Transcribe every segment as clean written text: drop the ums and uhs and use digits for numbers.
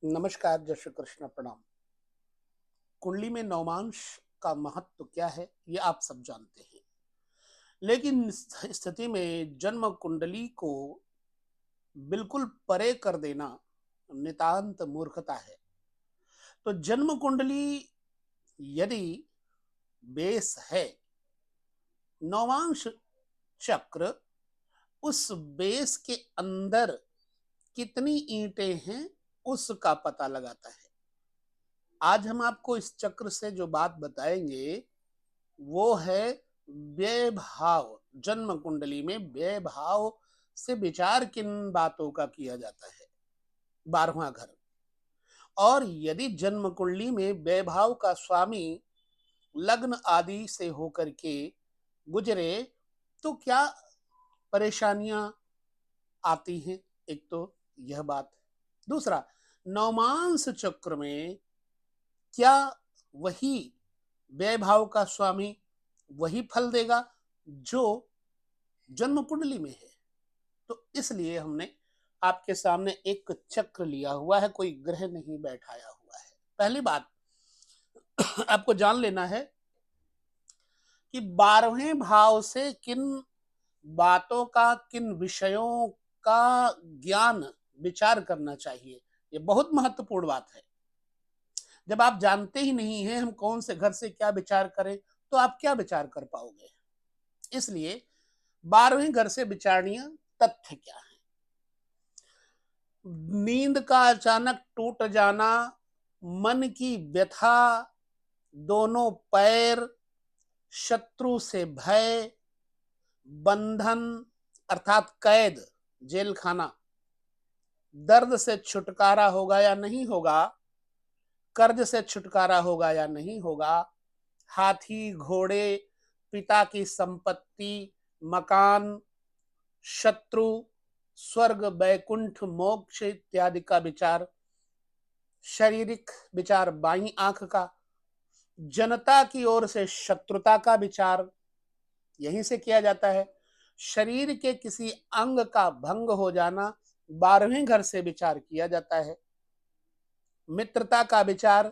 नमस्कार, जय श्री कृष्ण, प्रणाम। कुंडली में नवमांश का महत्व क्या है, ये आप सब जानते हैं। लेकिन इस स्थिति में जन्म कुंडली को बिल्कुल परे कर देना नितांत मूर्खता है। तो जन्म कुंडली यदि बेस है, नवमांश चक्र उस बेस के अंदर कितनी ईंटें हैं, उसका पता लगाता है। आज हम आपको इस चक्र से जो बात बताएंगे वो है व्यय भाव। जन्म कुंडली में व्यय भाव से विचार किन बातों का किया जाता है, 12वां घर। और यदि जन्म कुंडली में व्यय भाव का स्वामी लग्न आदि से होकर के गुजरे तो क्या परेशानियां आती हैं। एक तो यह बात। दूसरा, नवमांश चक्र में क्या वही व्यय भाव का स्वामी वही फल देगा जो जन्म कुंडली में है। तो इसलिए हमने आपके सामने एक चक्र लिया हुआ है, कोई ग्रह नहीं बैठाया हुआ है। पहली बात आपको जान लेना है कि 12वें भाव से किन बातों का, किन विषयों का ज्ञान विचार करना चाहिए। ये बहुत महत्वपूर्ण बात है। जब आप जानते ही नहीं हैं हम कौन से घर से क्या विचार करें, तो आप क्या विचार कर पाओगे। इसलिए 12वें घर से विचारणीय तथ्य क्या है। नींद का अचानक टूट जाना, मन की व्यथा, दोनों पैर, शत्रु से भय, बंधन अर्थात कैद, जेल खाना, दर्द से छुटकारा होगा या नहीं होगा, कर्ज से छुटकारा होगा या नहीं होगा, हाथी घोड़े, पिता की संपत्ति, मकान, शत्रु, स्वर्ग, बैकुंठ, मोक्ष इत्यादि का विचार, शारीरिक विचार बाईं आंख का, जनता की ओर से शत्रुता का विचार यहीं से किया जाता है। शरीर के किसी अंग का भंग हो जाना 12वें घर से विचार किया जाता है। मित्रता का विचार,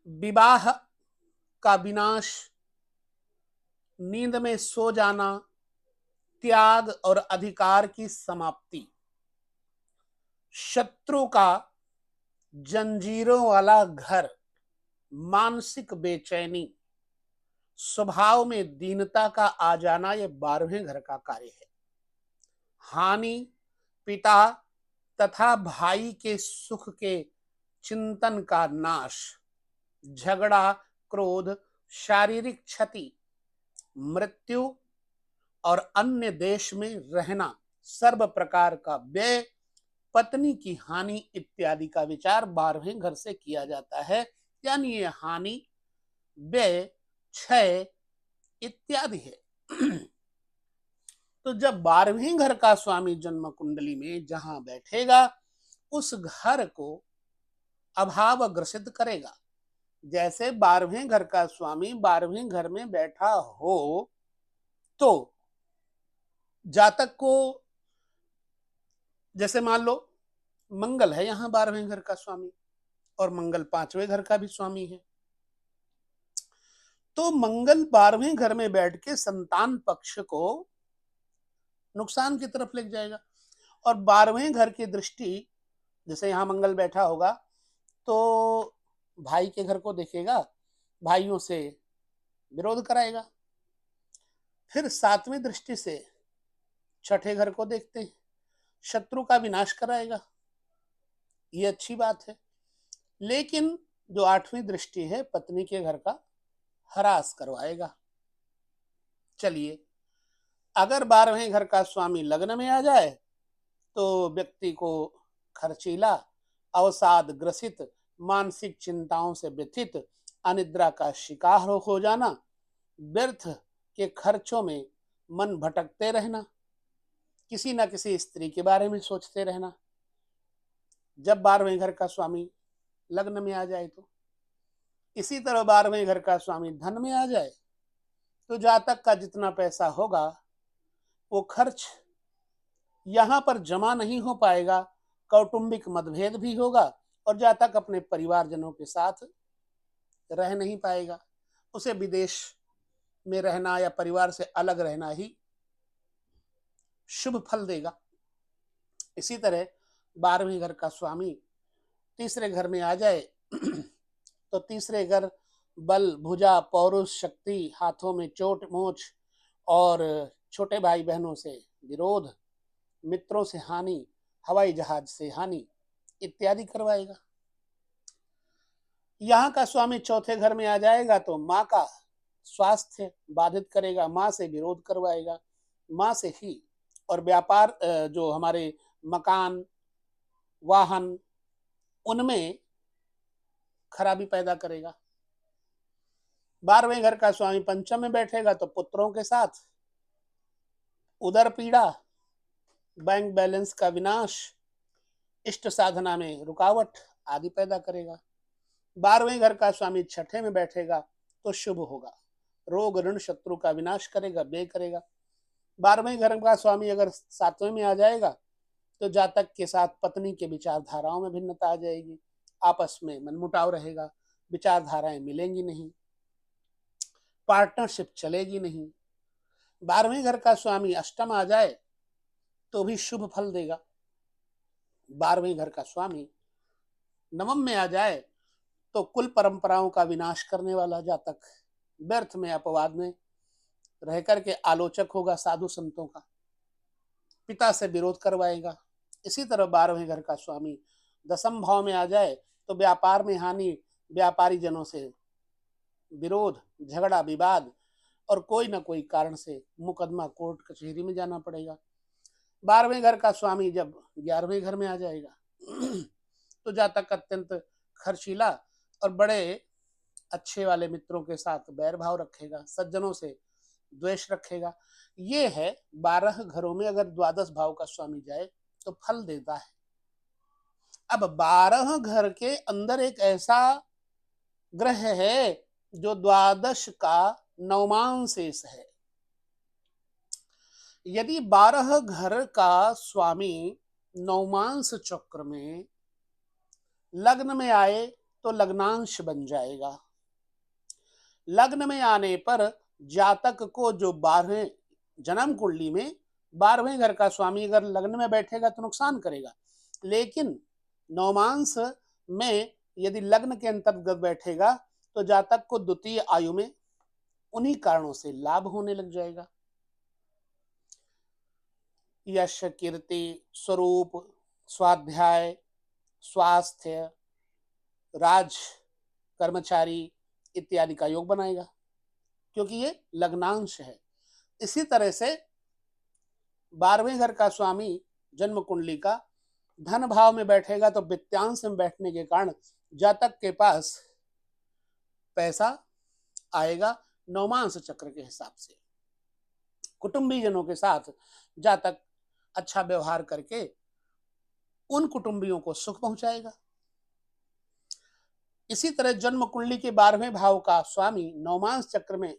विवाह का विनाश, नींद में सो जाना, त्याग और अधिकार की समाप्ति, शत्रु का जंजीरों वाला घर, मानसिक बेचैनी, स्वभाव में दीनता का आ जाना, ये 12वें घर का कार्य है। हानि, पिता तथा भाई के सुख के चिंतन का नाश, झगड़ा, क्रोध, शारीरिक क्षति, मृत्यु और अन्य देश में रहना, सर्व प्रकार का व्यय, पत्नी की हानि इत्यादि का विचार 12वें घर से किया जाता है। यानी ये हानि, व्यय, क्षय इत्यादि है। तो जब 12वें घर का स्वामी जन्म कुंडली में जहां बैठेगा उस घर को अभाव ग्रसित करेगा। जैसे 12वें घर का स्वामी 12वें घर में बैठा हो तो जातक को, जैसे मान लो मंगल है यहाँ 12वें घर का स्वामी और मंगल 5वें घर का भी स्वामी है, तो मंगल 12वें घर में बैठ के संतान पक्ष को नुकसान की तरफ ले जाएगा। और 12वें घर की दृष्टि, जैसे यहाँ मंगल बैठा होगा तो भाई के घर को देखेगा, भाइयों से विरोध कराएगा। फिर 7वें दृष्टि से छठे घर को देखते हैं, शत्रु का विनाश कराएगा। ये अच्छी बात है। लेकिन जो 8वीं दृष्टि है पत्नी के घर का हरास करवाएगा। चलिए, अगर 12वें घर का स्वामी लग्न में आ जाए तो व्यक्ति को खर्चीला, अवसाद ग्रसित, मानसिक चिंताओं से व्यथित, अनिद्रा का शिकार हो जाना, व्यर्थ के खर्चों में मन भटकते रहना, किसी न किसी स्त्री के बारे में सोचते रहना। जब 12वें घर का स्वामी लग्न में आ जाए तो इसी तरह 12वें घर का स्वामी धन में आ जाए तो जातक का जितना पैसा होगा वो खर्च यहाँ पर जमा नहीं हो पाएगा, कौटुंबिक मतभेद भी होगा और जातक अपने परिवारजनों के साथ रह नहीं पाएगा। उसे विदेश में रहना या परिवार से अलग रहना ही शुभ फल देगा। इसी तरह 12वें घर का स्वामी तीसरे घर में आ जाए तो तीसरे घर बल, भुजा, पौरुष, शक्ति, हाथों में चोट मोच और छोटे भाई बहनों से विरोध, मित्रों से हानि, हवाई जहाज से हानि इत्यादि करवाएगा। यहाँ का स्वामी चौथे घर में आ जाएगा तो माँ का स्वास्थ्य बाधित करेगा, माँ से विरोध करवाएगा, माँ से ही और व्यापार जो हमारे मकान, वाहन, उनमें खराबी पैदा करेगा। 12वें घर का स्वामी पंचम में बैठेगा तो पुत्रों के साथ उदर पीड़ा, बैंक बैलेंस का विनाश, इष्ट साधना में रुकावट आदि पैदा करेगा। 12वें घर का स्वामी छठे में बैठेगा तो शुभ होगा, रोग ऋण शत्रु का विनाश करेगा, व्यय करेगा। 12वें घर का स्वामी अगर 7वें में आ जाएगा तो जातक के साथ पत्नी के विचारधाराओं में भिन्नता आ जाएगी, आपस में मनमुटाव रहेगा, विचारधाराएं मिलेंगी नहीं, पार्टनरशिप चलेगी नहीं। 12वें घर का स्वामी अष्टम आ जाए तो भी शुभ फल देगा। 12वें घर का स्वामी नवम में आ जाए तो कुल परंपराओं का विनाश करने वाला जातक व्यर्थ में अपवाद में रह करके आलोचक होगा साधु संतों का, पिता से विरोध करवाएगा। इसी तरह 12वें घर का स्वामी दसम भाव में आ जाए तो व्यापार में हानि, व्यापारी जनों से विरोध, झगड़ा, विवाद और कोई ना कोई कारण से मुकदमा कोर्ट कचहरी में जाना पड़ेगा। 12वें घर का स्वामी जब 11वें घर में आ जाएगा तो जातक अत्यंत खर्चीला और बड़े अच्छे वाले मित्रों के साथ बैर भाव रखेगा, सज्जनों से द्वेष रखेगा। ये है 12 घरों में अगर द्वादश भाव का स्वामी जाए तो फल देता है। अब 12 घर के अंदर एक ऐसा ग्रह है जो द्वादश का नवमांशेष है। यदि 12 घर का स्वामी नवमांश चक्र में लग्न में आए तो लग्नांश बन जाएगा। लग्न में आने पर जातक को जो 12वें जन्म कुंडली में 12वें घर का स्वामी अगर लग्न में बैठेगा तो नुकसान करेगा, लेकिन नवमांश में यदि लग्न के अंतर्गत बैठेगा तो जातक को द्वितीय आयु में उन्हीं कारणों से लाभ होने लग जाएगा। यश, कीर्ति, स्वरूप, स्वाध्याय, स्वास्थ्य, राज कर्मचारी इत्यादि का योग बनाएगा, क्योंकि ये लग्नांश है। इसी तरह से 12वें घर का स्वामी जन्म कुंडली का धन भाव में बैठेगा तो वित्तांश में बैठने के कारण जातक के पास पैसा आएगा नवमांश चक्र के हिसाब से। कुटुंबी जनों के साथ जातक अच्छा व्यवहार करके उन कुटुंबियों को सुख पहुंचाएगा। इसी तरह जन्म कुंडली के 12वें भाव का स्वामी नवमांश चक्र में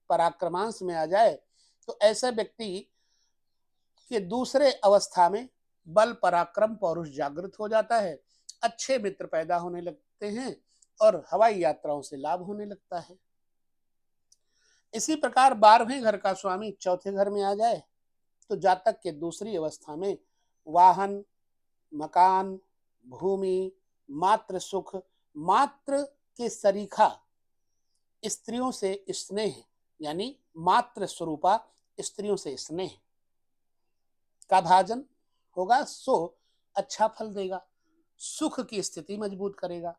पराक्रमांश में आ जाए तो ऐसे व्यक्ति के दूसरे अवस्था में बल, पराक्रम, पौरुष जागृत हो जाता है, अच्छे मित्र पैदा होने लगते हैं और हवाई यात्राओं से लाभ होने लगता है। इसी प्रकार 12वें घर का स्वामी चौथे घर में आ जाए तो जातक के दूसरी अवस्था में वाहन, मकान, भूमि, मातृ सुख, मातृ के सरीखा स्त्रियों से स्नेह यानी मातृ स्वरूपा स्त्रियों से स्नेह का भाजन होगा, सो अच्छा फल देगा, सुख की स्थिति मजबूत करेगा।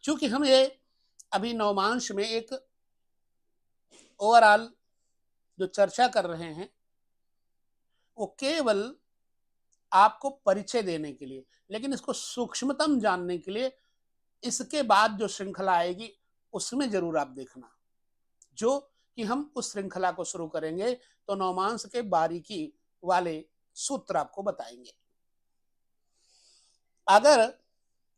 चूंकि हम ये अभी नवमांश में एक ओवरऑल जो चर्चा कर रहे हैं वो केवल आपको परिचय देने के लिए, लेकिन इसको सूक्ष्मतम जानने के लिए इसके बाद जो श्रृंखला आएगी उसमें जरूर आप देखना, जो कि हम उस श्रृंखला को शुरू करेंगे तो नवमांश के बारीकी वाले सूत्र आपको बताएंगे। अगर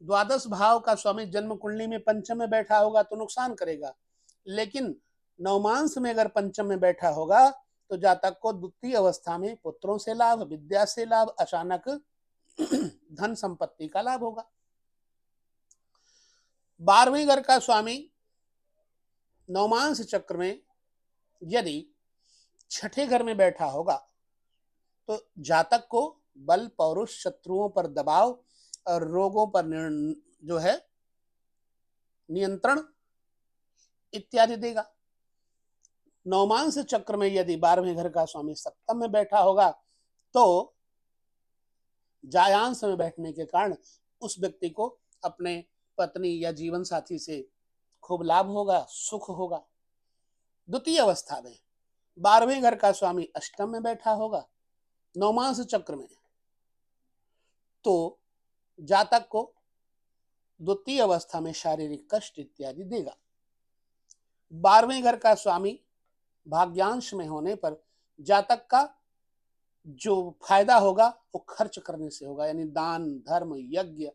द्वादश भाव का स्वामी जन्म कुंडली में पंचम में बैठा होगा तो नुकसान करेगा, लेकिन नवमांश में अगर पंचम में बैठा होगा तो जातक को द्वितीय अवस्था में पुत्रों से लाभ, विद्या से लाभ, अचानक धन संपत्ति का लाभ होगा। 12वें घर का स्वामी नवमांश चक्र में यदि छठे घर में बैठा होगा तो जातक को बल, पौरुष, शत्रुओं पर दबाव और रोगों पर जो है नियंत्रण इत्यादि देगा। नवमांश चक्र में यदि 12वें घर का स्वामी सप्तम में बैठा होगा तो जायांश में बैठने के कारण उस व्यक्ति को अपने पत्नी या जीवन साथी से खूब लाभ होगा, सुख होगा। द्वितीय अवस्था में 12वें घर का स्वामी अष्टम में बैठा होगा नवमांश चक्र में, तो जातक को द्वितीय अवस्था में शारीरिक कष्ट इत्यादि देगा। 12वें घर का स्वामी भाग्यांश में होने पर जातक का जो फायदा होगा वो खर्च करने से होगा, यानी दान, धर्म, यज्ञ,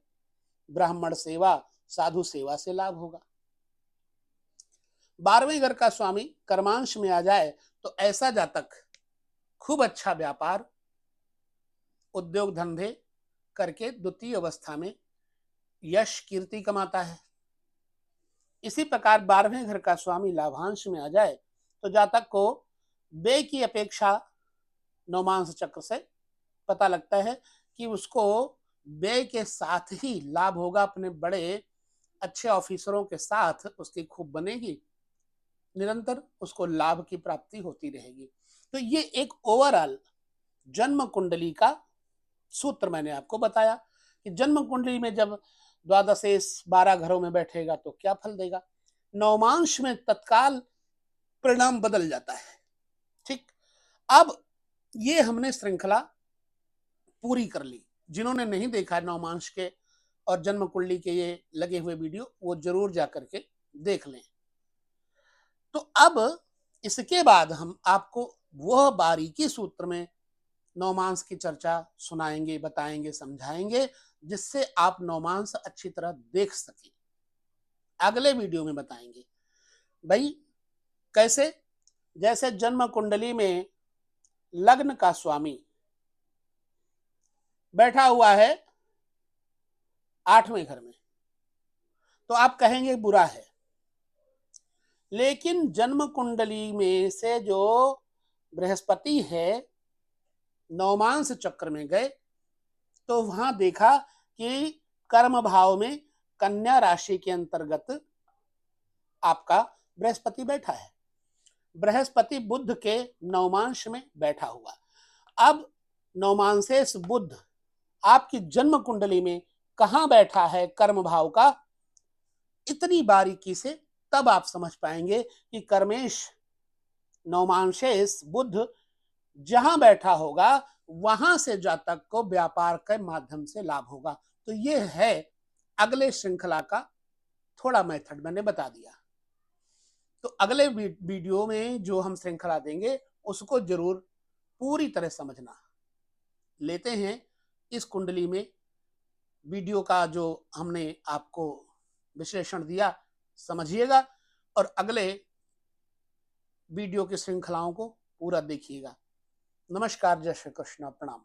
ब्राह्मण सेवा, साधु सेवा से लाभ होगा। 12वें घर का स्वामी कर्मांश में आ जाए तो ऐसा जातक खूब अच्छा व्यापार, उद्योग धंधे करके द्वितीय अवस्था में यश, कीर्ति कमाता है। इसी प्रकार 12वें घर का स्वामी लाभांश में आ जाए तो जातक को व्यय की अपेक्षा नवमांश चक्र से पता लगता है कि उसको व्यय के साथ ही लाभ होगा। अपने बड़े अच्छे ऑफिसरों के साथ उसकी खूब बनेगी, निरंतर उसको लाभ की प्राप्ति होती रहेगी। तो ये एक ओवरऑल जन्म कुंडली का सूत्र मैंने आपको बताया कि जन्म कुंडली में जब द्वादशेश 12 घरों में बैठेगा तो क्या फल देगा। नवमांश में तत्काल परिणाम बदल जाता है। ठीक, अब ये हमने श्रृंखला पूरी कर ली। जिन्होंने नहीं देखा नवमांश के और जन्म कुंडली के ये लगे हुए वीडियो, वो जरूर जाकर के देख लें। तो अब इसके बाद हम आपको वह बारीकी सूत्र में नवमांश की चर्चा सुनाएंगे, बताएंगे, समझाएंगे, जिससे आप नवमांश अच्छी तरह देख सकें। अगले वीडियो में बताएंगे भाई कैसे। जैसे जन्म कुंडली में लग्न का स्वामी बैठा हुआ है 8वें घर में, तो आप कहेंगे बुरा है, लेकिन जन्म कुंडली में से जो बृहस्पति है नवमांश चक्र में गए तो वहां देखा कि कर्म भाव में कन्या राशि के अंतर्गत आपका बृहस्पति बैठा है। बृहस्पति बुध के नवमांश में बैठा हुआ। अब नवमांशेश बुध आपकी जन्म कुंडली में कहां बैठा है कर्म भाव का, इतनी बारीकी से तब आप समझ पाएंगे कि कर्मेश नवमांशेश बुध जहां बैठा होगा वहां से जातक को व्यापार के माध्यम से लाभ होगा। तो ये है अगले श्रृंखला का थोड़ा मेथड मैंने बता दिया। तो अगले वीडियो में जो हम श्रृंखला देंगे उसको जरूर पूरी तरह समझना। लेते हैं इस कुंडली में वीडियो का जो हमने आपको विश्लेषण दिया, समझिएगा और अगले वीडियो की श्रृंखलाओं को पूरा देखिएगा। नमस्कार, जय श्री कृष्ण, प्रणाम।